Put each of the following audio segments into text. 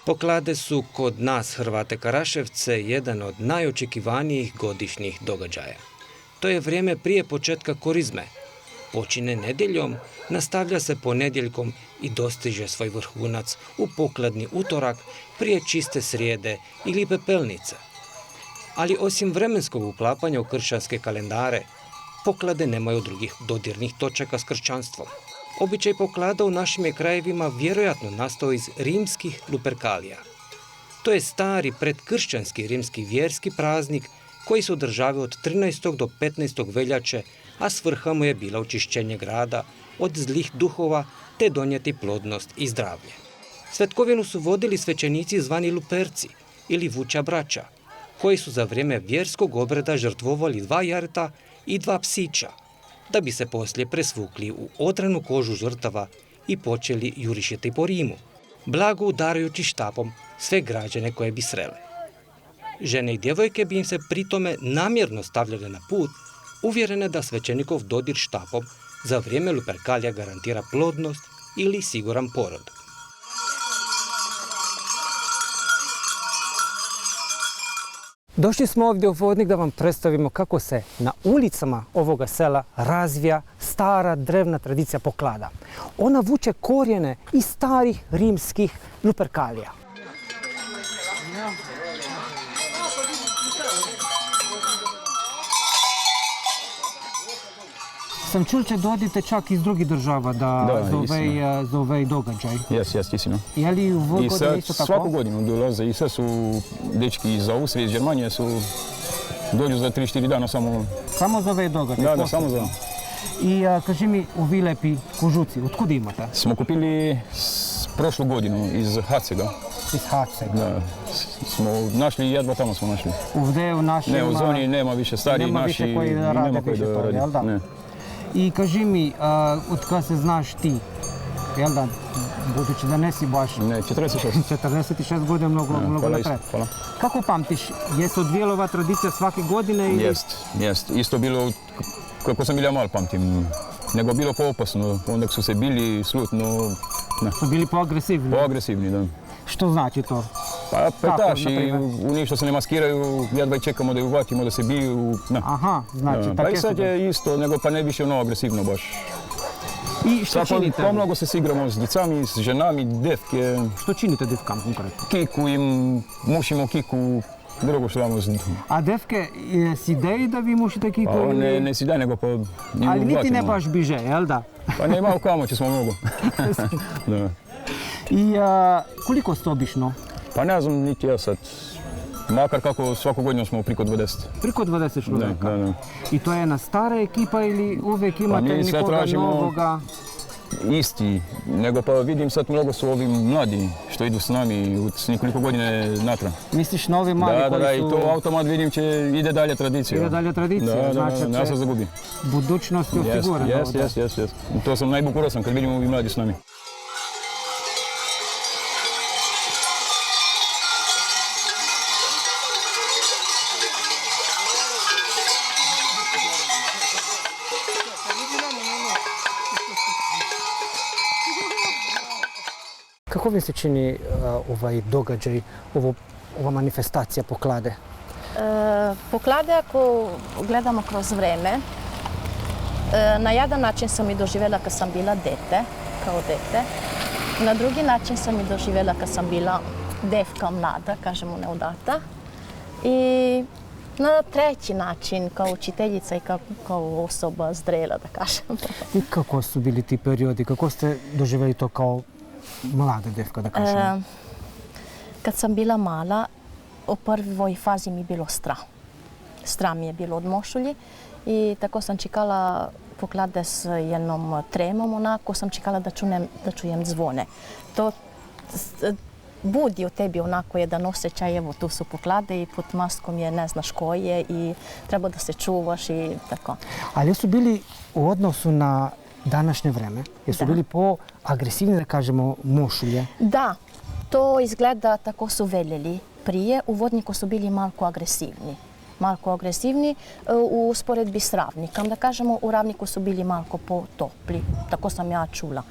Poklade su kod nas Hrvate Karaševce jedan od najočekivanijih godišnjih događaja. To je vrijeme prije početka korizme. Počine nedjeljom, nastavlja se ponedjeljkom i dostiže svoj vrhunac u pokladni utorak prije čiste srijede ili pepelnice. Ali osim vremenskog uklapanja u kršćanske kalendare, poklade nemaju drugih dodirnih točaka s kršćanstvom. Običaj poklada u našim je krajevima vjerojatno nastao iz rimskih luperkalija. To je stari predkršćanski rimski vjerski praznik koji se održava od 13. do 15. veljače, a svrha mu je bila očišćenje grada od zlih duhova te donijeti plodnost i zdravlje. Svetkovinu su vodili svećenici zvani luperci ili vuča braća, koji su za vrijeme vjerskog obreda žrtvovali 2 jareta i 2 psića, da bi se poslije presvukli u odranu kožu žrtava i počeli jurišiti po Rimu, blago udarajući štapom sve građane koje bi srele. Žene i djevojke bi im se pritome namjerno stavljale na put, uvjerene da svećenikov dodir štapom za vrijeme luperkalija garantira plodnost ili siguran porod. Došli smo ovdje u Vodnik da vam predstavimo kako se na ulicama ovoga sela razvija stara drevna tradicija poklada. Ona vuče korijene iz starih rimskih luperkalija. Sam čul, će dođete čak iz drugih država za ovaj događaj. Jest, istina. Je li u ovoj godini isto tako? Svaku godinu dolaze i sve su dečki iz Austrije, iz Germanije dođu za 3-4 dana samo... Samo za ovaj događaj? Da, samo za... I kaži mi, ovi lepi kožuci, otkud imate? Smo kupili prošlu godinu iz Hacega. Iz Hacega? Da. Smo našli, jedva tamo smo našli. Ovdje u našem... Ne, u zoni nema više stariji naši. Nema više koji rade više to, jel da? Ne. I kaži mi, od kada se znaš ti, jel da, budući da nesi baš... Ne, 46. 46 godina, mnogo napred. Hvala. Kako pamtiš, je se odvijela ova tradicija svake godine ili... Jest. Isto bilo, kako sam bila mal pamtim, nego bilo poopasno, onda su se bili slutno... Su bili poagresivni? Poagresivni, da. Što znači to? Pa petaši, u njih što se ne maskiraju, jedva i čekamo da ju uvatimo, da se biju. Aha, znači tako. Pa i sad je isto, nego pa ne više ono agresivno baš. I što činite? Pomnogo se igramo s djecami, s ženami, devke. Što činite devkam konkretno? Kiku im, mušimo kiku, drugo što damo. A devke, si dej da vi mušite kiku? Pa ne si daj, nego pa... Ali niti ne baš biže, jel da? Pa ne imamo kamo, će smo mnogo. I koliko ste obično? Pa ne znam, niti ja sad. Makar kako svaku godinu smo priko 20. Priko 20 človeka? Da. I to je jedna stara ekipa ili uvijek imate nekoga novoga? Isti, nego pa vidim sad mnogo su ovi mladi što idu s nami od nekoliko godine natrag. Misliš novi mladi koji su... Da, i to automat vidim ide dalje tradicija. Ide dalje tradicija, znači ne se zagubi. Budućnost je osigurana. Jest. To sam najbukurosan kad vidim ovi mladi s nami. Kako mi se čini ovaj događaj, ova manifestacija poklade? Poklade, ako gledamo kroz vreme, na jedan način sam i doživjela kad sam bila kao dete. Na drugi način sam i doživjela kad sam bila devka mlada, kažemo neudata. I na treći način, kao učiteljica i kao osoba zrela, da kažem. I kako su bili ti periodi? Kako ste doživjeli to kao mlada devka, da kažem? Kad sam bila mala, u prvoj fazi mi je bilo strah. Strah mi je bilo od mošulji i tako sam čekala poklade s jednom tremom, onako sam čekala da čujem zvone. To budi u tebi onako jedan osjećaj, evo tu su poklade i pod maskom je ne znaš ko je i treba da se čuvaš i tako. Ali jesu bili u odnosu na današnje vreme? Jesu bili agresivni, da kažemo, mošulje? Da, to izgleda tako su veljeli. Prije u Vodniku su bili malko agresivni u usporedbi s Ravnikom. Da kažemo, u Ravniku su bili malko potopli, tako sam ja čula.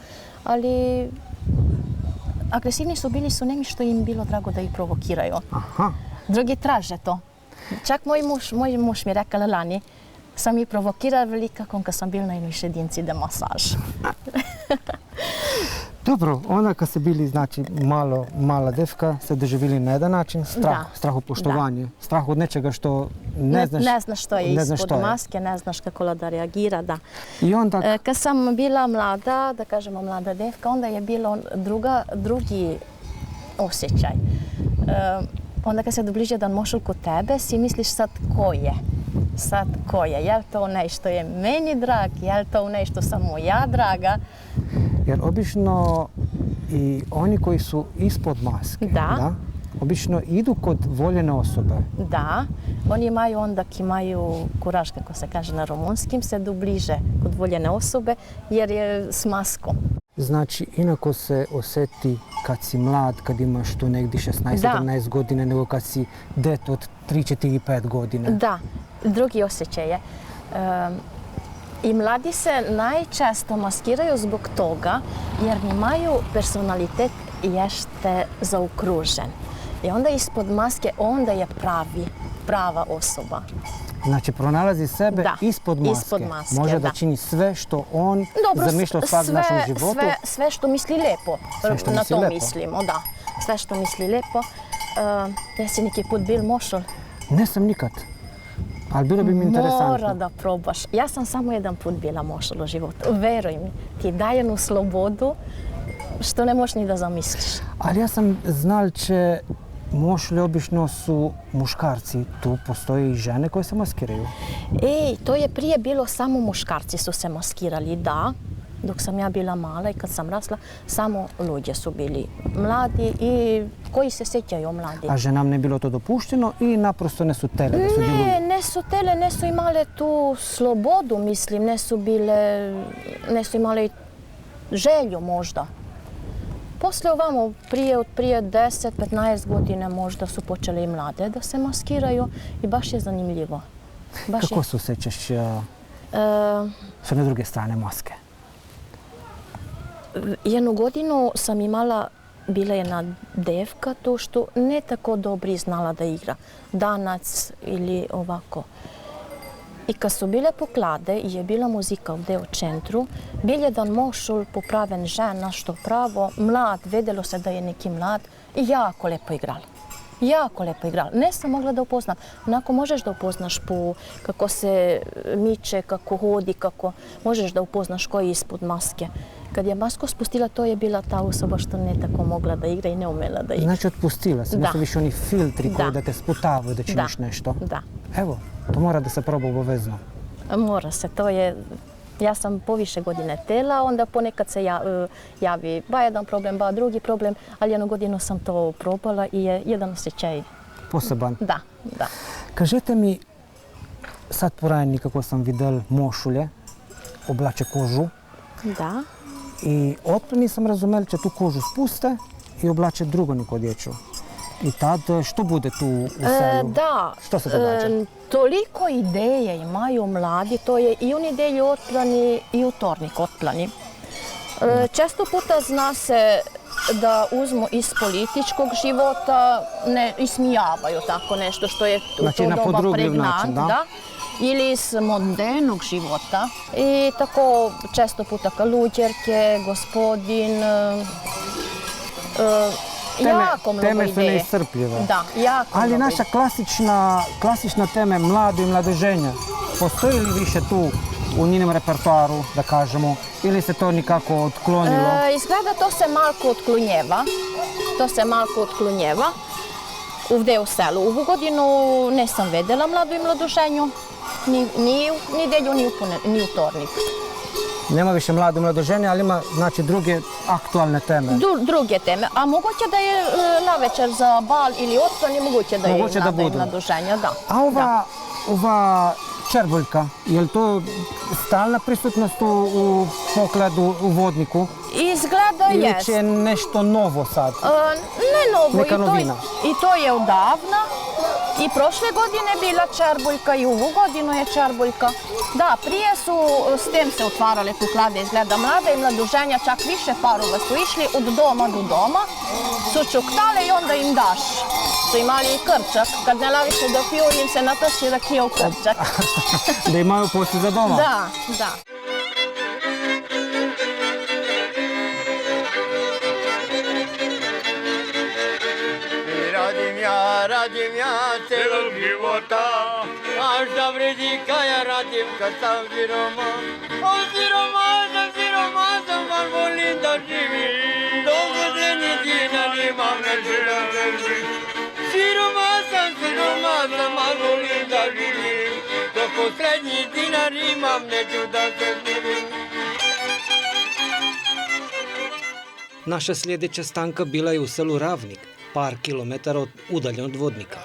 agresivni su bili su nemi što im bilo drago da ih provokiraju. Aha. Drugi traže to. Čak moj muž mi rekao lani, sam ih provokirali kako kad sam bil na jednoj šedinci da masaž. Dobro, onda kad ste bili, znači, mala devka, ste doživjeli na jedan način strah, Da. strahopoštovanje, strah od nečega što ne znaš, Ne znaš što je ne znaš ispod što je. maske, ne znaš kako da reagira, da. I onda, Kad sam bila mlada, da kažemo mlada devka, onda je bilo drugi osjećaj. Onda kad se dobliže jedan mošul kod tebe, si misliš sad ko je? Sad ko je? Je li to onaj što je meni drag? Je li to onaj što sam mu ja draga? jer obično i oni koji su ispod maske, Da. obično idu kod voljene osobe. Da, oni imaju onda, imaju kuraž, kako se kaže na rumunskim, se dobliže kod voljene osobe jer je s maskom. Znači, inako se osjeti kad si mlad, kad imaš tu negdje 16-17 godina, nego kad si det od 3, 4, 5 godina. Da, drugi osjećaj je. I mladi se najčesto maskiraju zbog toga jer nemaju personalitet ješte zaokružen. I onda ispod maske, onda je prava osoba. Znači, pronalazi sebe Da, ispod maske. ispod maske, Može da da. čini sve što on Dobro, zamišlja u svak našem životu. sve što misli lijepo. Sve što na misli to lijepo. mislimo, da. Sve što misli lijepo. Jesi neki put bil mošol? Ne sam nikad, ali bilo bi mi interesantno. Mora da probaš. Ja sam samo jedan put bila mošol u životu. Veruj mi, ti daje jednu slobodu što ne možeš ni da zamisliš. Ali ja sam znal, če mošlje obično su muškarci. Tu postoje i žene koje se maskiraju. To je prije bilo samo muškarci su se maskirali, da. Dok sam ja bila mala i kad sam rasla, samo ljudi su bili mladi i koji se sjećaju mladi. A ženam ne bilo to dopušteno i naprosto ne su tele da su Ne, ne su imale tu slobodu, mislim, ne su imale želju možda. Poslije ovamo, prije 10-15 godina možda su počeli i mlade da se maskiraju i baš je zanimljivo. Kako se osjećaš s one druge strane maske? Jednu godinu sam imala, bila jedna devka tu što ne tako dobro znala da igra. Danac ili ovako. I kad su bile poklade i je bila muzika ovdje u centru, bil jedan mošul popraven žena, što pravo, mlad, vedelo se da je neki mlad i jako lepo igrala. Jako lepo igrala. Ne sam mogla da upoznam. Onako možeš da upoznaš po kako se miče, kako hodi, kako možeš da upoznaš ko je ispod maske. Kad je masku spustila, to je bila ta osoba što ne tako mogla da igra i ne umela da igra. Znači, otpustila se, nisu više oni filtri koji da te sputavaju da činiš nešto. Da. Evo, to mora da se proba obavezno. Mora se, to je... Ja sam poviše godine tela, onda ponekad se javi ba jedan problem, ba drugi problem, ali jednu godinu sam to probala i je jedan osjećaj. Poseban. Da. Kažete mi, sad porajni kako sam videl mošulje, oblače kožu Da. i otpre nisam razumel, če tu kožu spuste i oblače drugo neko odjeću. I tad što bude tu u selu? Da. Što se događa? Toliko ideje imaju mladi, to je i u nedjelju otplani i u tornik otplani. Često puta zna se da uzmu iz političkog života, ne ismijavaju tako nešto što je u Znači, to na doba podrugljiv način, pregnant, da? Ili iz modernog života. I tako često puta kaluđerke, gospodin, jako mnogo Teme su ideje. neiscrpljive. Da, jako Ali mnogo naša klasična tema mlado i mladoženja, postoji li više tu u njenom repertoaru, da kažemo, ili se to nikako otklonilo? Izgleda to se malko otklonjeva. Ovdje u selu. Ovu godinu ne sam vedela mladu i mladoženju, ni u nedjelju, ni u tornik. Nema više mlado i mladoženja, ali ima znači druge aktualne teme. Druge teme, a moguće da je na večer za bal ili otklon, je moguće da je Moguće da mlada i budu. mladoženja, da. A ova čerboljka, je li to stalna prisutnost u pokladu, u vodniku? Izgleda Ili jest. će nešto novo sad? Ne novo, Neka novina. i to je odavna. I prošle godine je bila čerbuljka i ovu godinu je čerbuljka. Da, prije su s tem se otvarale poklade, izgleda mlade i mladoženja, čak više parova su išli od doma do doma, su čuktale i onda im daš. Su imali i krčak, kad ne laviše da piju im se natoči rakija u krčak. Da imaju poslije za doma. Da, da. Radim ja celog života, až da vredi kaj ja radim kad sam siroman. Siroman sam, baš volim da živim, dok posljednji dinar imam neću da živim. Siroman sam, baš volim da živim, dok posljednji dinar imam neću da živim. Naša sljedeća stanka bila je u selu Ravnik, par kilometara udaljen od Vodnika.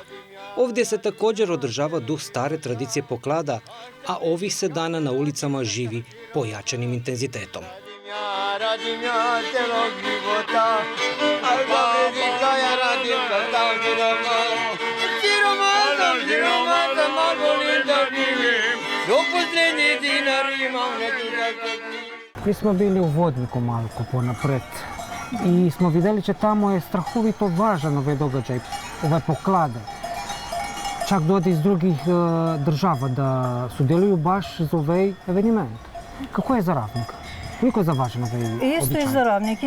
Ovdje se također održava duh stare tradicije poklada, a ovih se dana na ulicama živi pojačanim intenzitetom. Radim ja celog života, až da vredi kaj ja radim kad sam siroman. Siroman sam, baš volim da živim, dok posljednji dinar imam neću da živim. Mi smo bili u Vodniku malko ponapred i smo vidjeli че tamo je strahovito važan ovaj događaj, ove poklade. Čak dodi iz drugih država da sudjeluju baš za ovaj eveniment. Kako je za Ravnik? Koliko je za važan ovaj običaj?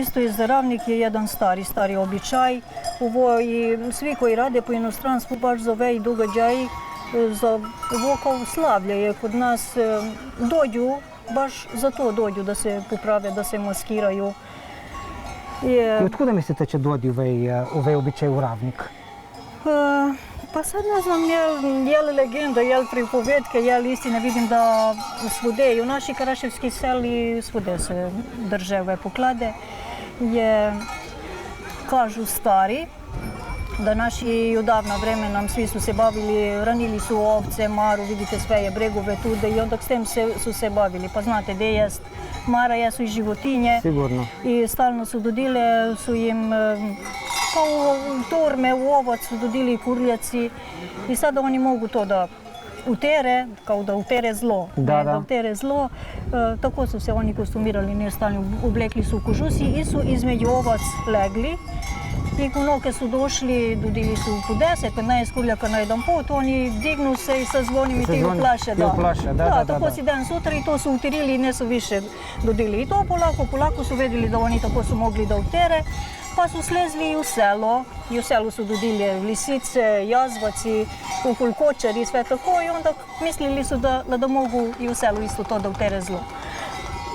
Isto je za Ravnik je jedan stari običaj. Ovo i svi koji rade po inostranstvu baš za ovaj događaj, za ovo kao slavlje je kod nas dođu, baš za to dođu da se poprave, da se maskiraju. I otkuda mislite će dodi ovaj običaj u Ravnik? Pa sad ne znam, je li legenda, je li pripovedke, je li istina, vidim da svude i u naši Karaševski seli svude se drže ove poklade. Kažu stari, da naši u davna vremena svi su se bavili, ranili su ovce, maru, vidite sve je bregove tude i onda s tem su se bavili. Pa znate gdje jest mara, jesu i životinje. Sigurno. I stalno su dodile, su im kao u torme, u ovac su dodili kurljaci i sada oni mogu to da utere, kao da utere zlo. Da utere zlo. Tako su se oni kostumirali, ne stalno oblekli su u kožusi i su između ovac legli. I kunoke su došli, dodili su po 10-15 kurljaka na jedan put, oni dignu se i sa zvonim i ti uplaše. Da, tako si dan sutra i to su utirili i ne su više dodili. I to polako su vedeli da oni tako su mogli da utere, pa su slezli u selo. I u selu su dodili lisice, jazvaci, ukulkočari i sve tako i onda mislili su da mogu i u selu isto to da utere zlo.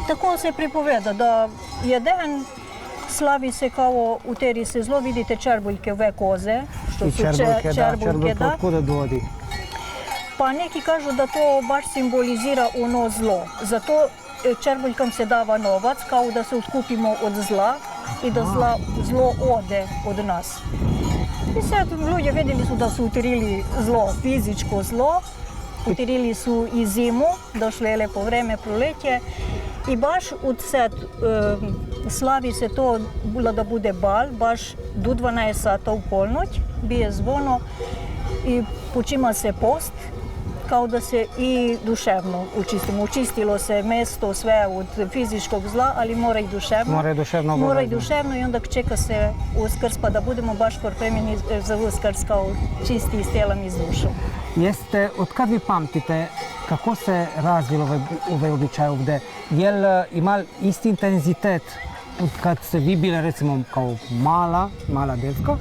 Tako se pripoveda da je dan slavi se kao uteri se zlo, vidite čerbuljke ove koze, što su čerbuljke, da. Otkuda dodi? Pa neki kažu da to baš simbolizira ono zlo. Zato čerbuljkam se dava novac, kao da se otkupimo od zla i da zlo ode od nas. I sad ljudi vidjeli su da su uterili zlo, fizičko zlo, uterili su i zimu, došlo je lepo vreme, proletje. I baš od sad slavi se to da bude bal, baš do 12 sata u polnoć, bije zvono i počima se post, kao da se i duševno učistimo. Učistilo se mesto sve od fizičkog zla, ali mora i duševno. Mora i duševno i onda čeka se Uskrs, pa da budemo baš pripremljeni za Uskrs kao čisti s tijelom i s dušom. Od kad vi pamtite kako se razvilo ovaj običaj ovdje? Je li imali isti intenzitet od kad ste vi bile recimo kao mala devka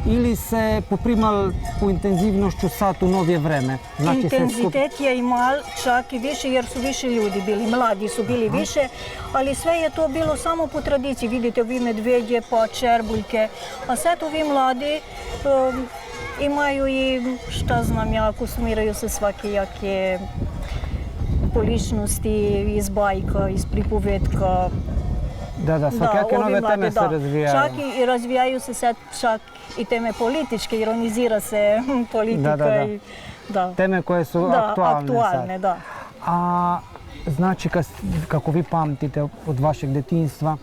ili se poprimal po intenzivnošću sad u novije vreme? Intenzitet je imal čak i više jer su više ljudi bili, mladi su bili više, ali sve je to bilo samo po tradiciji. Vidite ovi medvedje pa čerbuljke, a sad ovi mladi imaju i, šta znam ja, kostumiraju se svakijake po ličnosti iz bajka, iz pripovedka. Da, svakake nove teme se razvijaju. Čak i razvijaju se sad čak i teme političke, ironizira se politika. Teme koje su aktualne sad. A znači, kako vi pamtite od vašeg detinjstva,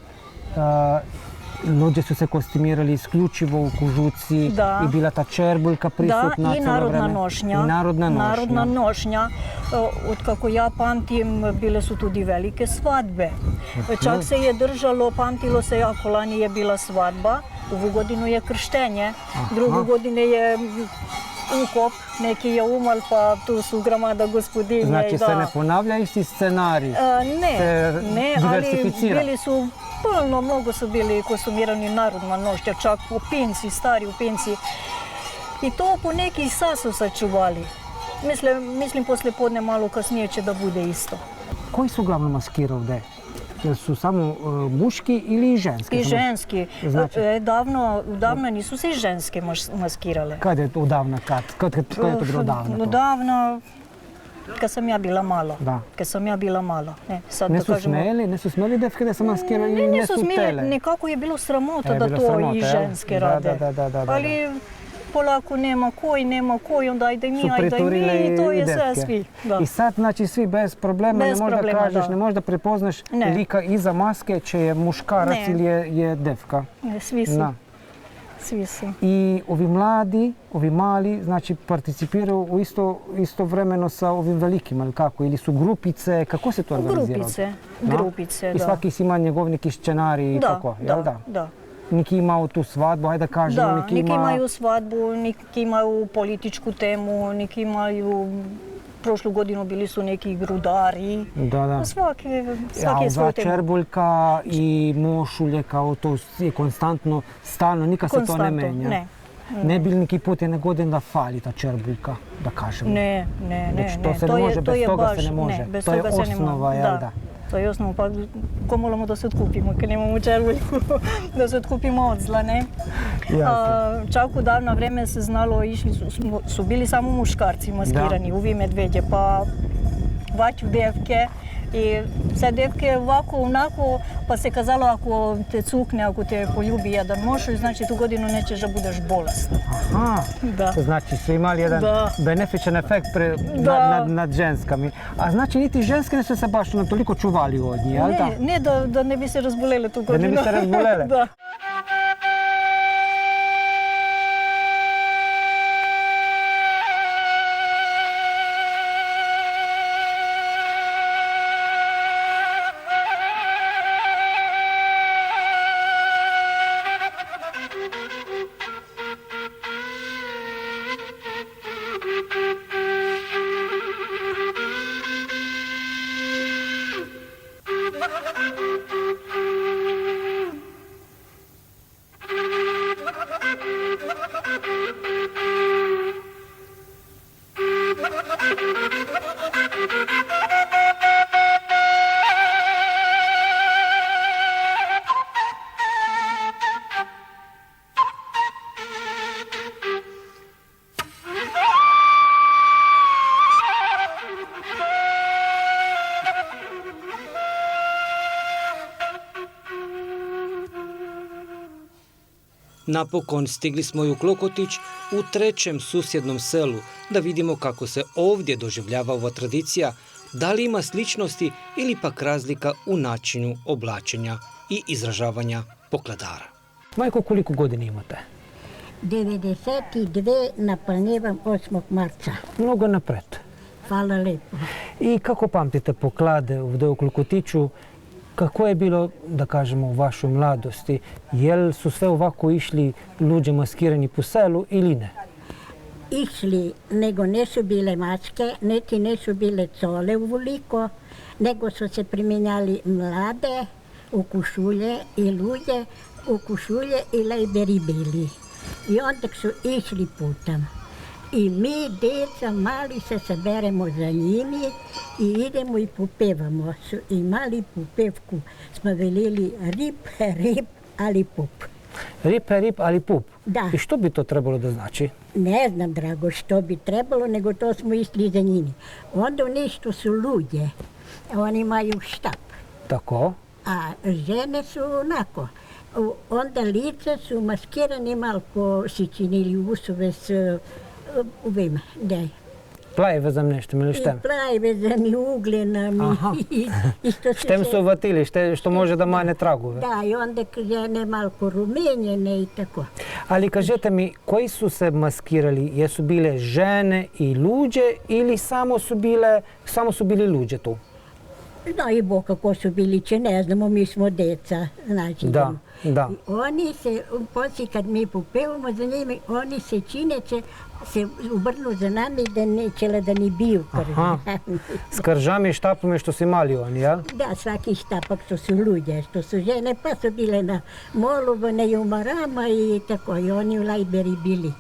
Ljudi su se kostimirali isključivo u kužuci Da. i bila ta čerbuljka prisutna Da, i cijelo narodna vreme. nošnja. I narodna nošnja. Narodna nošnja. Od kako ja pamtim, bile su tudi velike svadbe. Čak se je držalo, pamtilo se, ako lani je bila svadba, ovu godinu je krštenje, drugu godine je ukop, neki je umal, pa tu su gramada gospodinje. Znači i da. se ne ponavlja isti scenarij. Ne, se ne, ali diversificira. bili su mnogo su bili kostumirani narodna nošnja, čak upinci, stari upinci. I to po neki sat su sačuvali. Mislim posle podne malo kasnije će da bude isto. Koji su uglavnom maskira ovdje? Jel su samo muški ili i ženski? I ženski. Znači? Davno nisu se i ženske maskirale. Kad je odavna? Kad je to bilo davno? to? Odavno, kad sam ja bila mala. Da. Kad sam ja bila mala. Sad Ne da su kažemo, smeli? Ne su smeli devke da se maskiraju ili ne su smjeli, htjele? nekako je bilo sramota da bilo to sramota, i jel? ženske Da, rade. da. Ali polako nema koji, onda ajde Su mi, priturile i to je sve devke. svi. Da. I sad znači svi bez problema, Bez ne možda problema, kažeš, da. ne možda prepoznaš Ne. lika iza maske, će je muškarac Ne. ili je devka. Svi su. Da. Svi su. I ovi mladi, ovi mali, znači participiraju u istovremeno sa ovim velikima, ili kako? Ili su grupice, kako se to organizira? Grupice, I da. svaki si ima njegov neki scenarij i tako, jel da? Da. Neki imao tu svadbu, ajde da kažemo, Da, neki neki ima... imaju svadbu, neki imaju političku temu, neki imaju, prošlu godinu bili su neki grudari. Da. Svaki je A svoju ova temu. čerbuljka i mošulje, kao to je konstantno, stalno, nikad se to ne Konstantno, menja. ne. Ne bi li neki put jedne godine da fali ta čerbuljka, da kažemo? Ne. Znači, to se ne može, bez toga se ne može. Bez To je toga se ne osnova, može. jel da? To je osnova, pa ko moramo da se otkupimo, kad nemamo červuljku, da se otkupimo od zla, ne? Čak u davno vreme se znalo, su bili samo muškarci maskirani, uvi medveđe, pa vaću devke. I sad devke ovako, onako, pa se kazalo ako te cukne, ako te poljubi jedan mošulj, znači tu godinu nećeš da budeš bolesna. Aha, Da. znači su imali jedan benefičan efekt nad ženskami. A znači niti ženske ne su se baš toliko čuvali od njih, jel da? Ne, da ne bi se razbolele tu godinu. Da ne bi se razbolele? Da. Napokon stigli smo i u Klokotić, u trećem susjednom selu, da vidimo kako se ovdje doživljava ova tradicija, da li ima sličnosti ili pak razlika u načinu oblačenja i izražavanja pokladara. Majko, koliko godina imate? 92 naplaniram 8. marca. Mnogo napred. Hvala lepo. I kako pamtite poklade ovdje u Klokotiću? Kako je bilo, da kažemo, u vašoj mladosti? Jel su sve ovako išli ljudi maskirani po selu ili ne? Išli, nego ne su bile maske, niti ne su bile cole uvoliko, nego su se primjenjali mlade u kušulje i ljude u kušulje i lejberi bili. I onda su išli putem. I mi, djeca, mali se saberemo za njimi i idemo i popevamo. Su imali popevku, smo velili rip, ali pup. Rip, ali pup. Da. I što bi to trebalo da znači? Ne znam, drago, što bi trebalo, nego to smo išli za njimi. Onda nešto su ljude, oni imaju štap. Tako? A žene su onako. Onda lice su maskirani malo po si činili usove s ovim, Plajeve zamneštem ili štem? I plajeve za ni ugljena i što Štem su vatili, što može da mane tragove. Da, i onda žene malko rumenjene i tako. Ali kažete mi, koji su se maskirali? Jesu bile žene i luđe ili samo su bili luđe tu? Zna i Bog kako su bili, če ne znamo, mi smo deca. Znači, Da, da. Oni se, poslije kad mi popevamo za njimi, oni se čineće, se ubrnu za nami da nećela da ni biju Aha, s kržami i štapama što su imali oni, jel? Da, svaki štapak što su luđe, što su žene, pa su bile na molu, na jumarama i tako, i oni u Lajberi bili.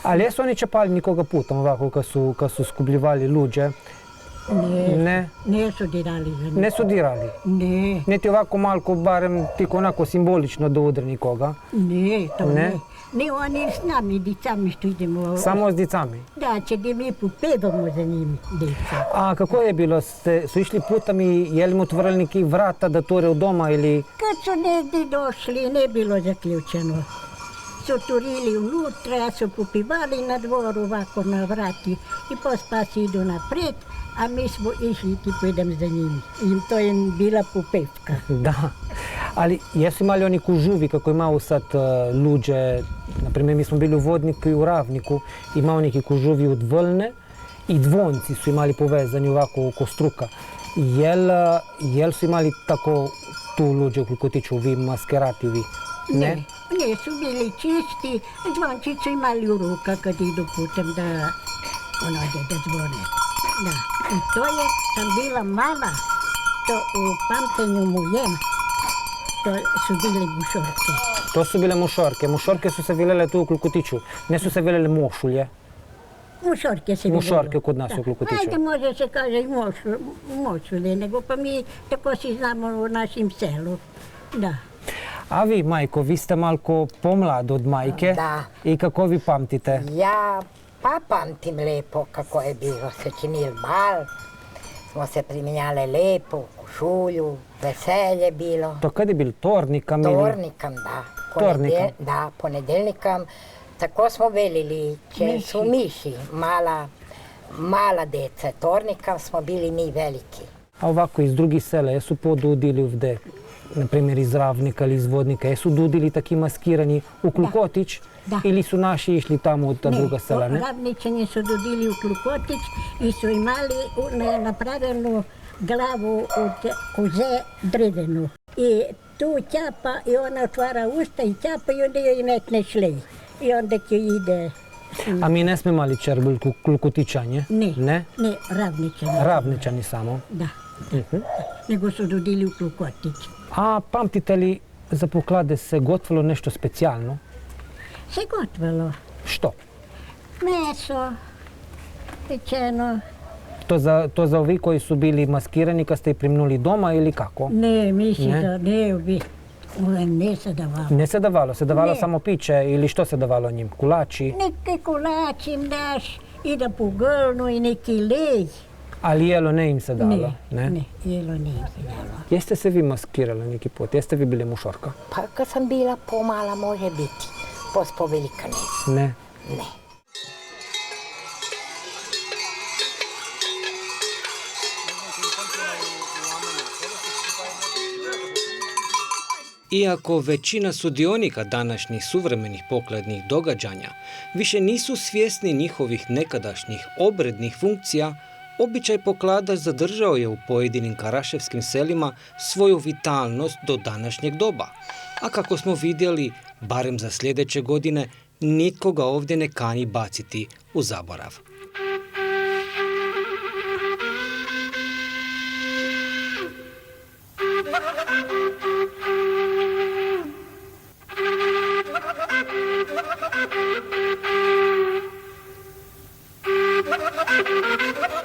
Ali jesu oni čepali nikoga putom ovako kad su skubljivali luđe? Ne. Ne su dirali za njih. Ne su dirali? Ne. Niti ovako malko, barem tiko onako simbolično da udre nikoga? Ne, to ne. Ne, oni s nami, dicami što idemo. Samo s dicami? Da, će da mi popevamo za njimi, deca. A kako je bilo? Su išli putem i jeli mu otvorili neki vrata da ture u doma ili? Kad su negdje došli, ne bilo zaključeno. Su turili unutra, su popivali na dvoru ovako na vrati i pospasi idu napred, a mi smo išli tipo idem za njimi. I to je bila popevka. Da, ali jesu imali oni kužuvi kako imaju sad luđe, naprimjer mi smo bili u Vodniku i u Ravniku, imao neki kužuvi od vlne i dvonci su imali povezani ovako oko struka. Jel su imali tako tu luđe ukoliko tiču vi maskerati vi? Ne? Ne, su bili čisti, zvonci su imali u ruka kad idu putem da onode da zvone. Da, i to je, sam bila mala, to u pamtenju mu je, to su bili mušorke. To su bile mušorke. Mušorke su se vilele tu u Klukutiću. Ne su se vilele mošulje. Mušorke se vilele. Mušorke kod nas u Klukutiću. Ajde, može se kaže i mošulje, nego pa mi tako si znamo u našem selu. Da. A vi, majko, vi ste malko pomlad od majke. Da. I kako vi pamtite? Ja pa pamtim lepo kako je bilo, se činil bal, smo se primenjale lepo, košulju, veselje bilo. To kad je bil tornikam? Tornikam, da. Tornikam? Da, ponedeljnikam. Tako smo velili, če su miši, mala deca. Tornikam smo bili mi veliki. A ovako iz drugih sela, jesu podudili ovde, na primjer iz Ravnika ili iz Vodnika, jesu dudili taki maskirani u Klukotić? Da. Ili su naši išli tamo u ta druga sela, ne? Ravničani su dodili u Klukotić i su imali napravljenu glavu od koze dredenu. I tu ćapa i ona otvara usta i ćapa i onda joj metne šlej. I onda će ide... A mi ne smo imali čerbulj Klukotićanje? Ne, Ne? ne, Ravničani. Ravničani samo? Da, nego su dodili u Klukotić. A pamtite li za poklade se gotovalo nešto specijalno? Se gotovalo. Što? Meso, pečeno. To za ovi koji su bili maskirani kad ste ih primnuli doma ili kako? Ne, mislim Ne? da ne se davalo. Ne se davalo, se davalo Ne. samo piće ili što se davalo njim? Kulači? Neke kolači im daš i da pogrlnu i neki lej. Ali jelo ne im se dalo? Ne, jelo ne im se dalo. Jeste se vi maskirali neki put? Jeste vi bili mušorka? Pa kad sam bila pomala može biti, pospo velika ne. Ne. Ne. Iako većina sudionika današnjih suvremenih pokladnih događanja više nisu svjesni njihovih nekadašnjih obrednih funkcija, običaj poklada zadržao je u pojedinim karaševskim selima svoju vitalnost do današnjeg doba. A kako smo vidjeli, barem za sljedeće godine, nitko ga ovdje ne kani baciti u zaborav. Thank you.